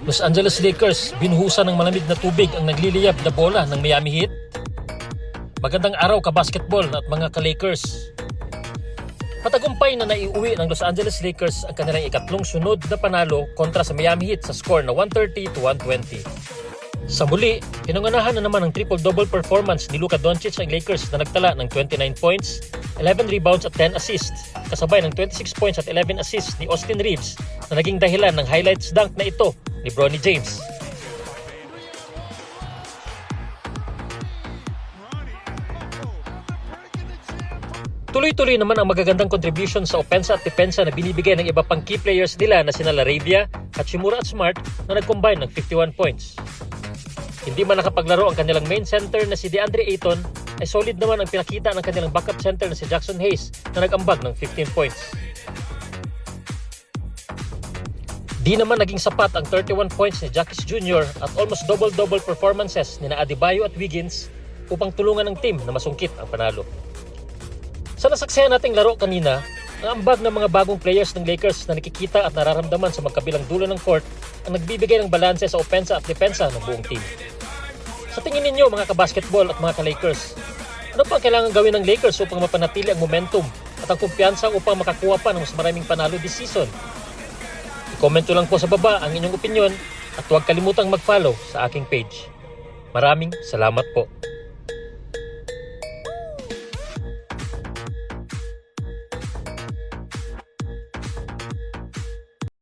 Los Angeles Lakers binuhusan ng malamig na tubig ang nagliliyab na bola ng Miami Heat. Magandang araw ka-basketball at mga ka-Lakers. Patagumpay na naiuwi ng Los Angeles Lakers ang kanilang ikatlong sunod na panalo kontra sa Miami Heat sa score na 130-120. Sa muli, pinanganahan na naman ang triple-double performance ni Luka Doncic ang Lakers na nagtala ng 29 points, 11 rebounds at 10 assists, kasabay ng 26 points at 11 assists ni Austin Reeves na naging dahilan ng highlights dunk na ito ni Bronny James. Tuloy-tuloy naman ang magagandang contribution sa opensa at depensa na binibigay ng iba pang key players nila na sina Laravia, Hachimura at Smart na nag-combine ng 51 points. Hindi man nakapaglaro ang kanilang main center na si DeAndre Ayton, ay solid naman ang pinakita ng kanilang backup center na si Jackson Hayes na nag-ambag ng 15 points. Di naman naging sapat ang 31 points ni Jackis Jr. at almost double-double performances ni Adebayo at Wiggins upang tulungan ng team na masungkit ang panalo. Sa nasaksihan nating laro kanina, ang ambag ng mga bagong players ng Lakers na nakikita at nararamdaman sa magkabilang dulo ng court ang nagbibigay ng balanse sa opensa at depensa ng buong team. Sa tingin ninyo mga ka-basketball at mga ka-Lakers, ano pa ang kailangan gawin ng Lakers upang mapanatili ang momentum at ang kumpiyansa upang makakuha pa ng mas maraming panalo this season? I-comment nyo lang po sa baba ang inyong opinion at huwag kalimutang mag-follow sa aking page. Maraming salamat po.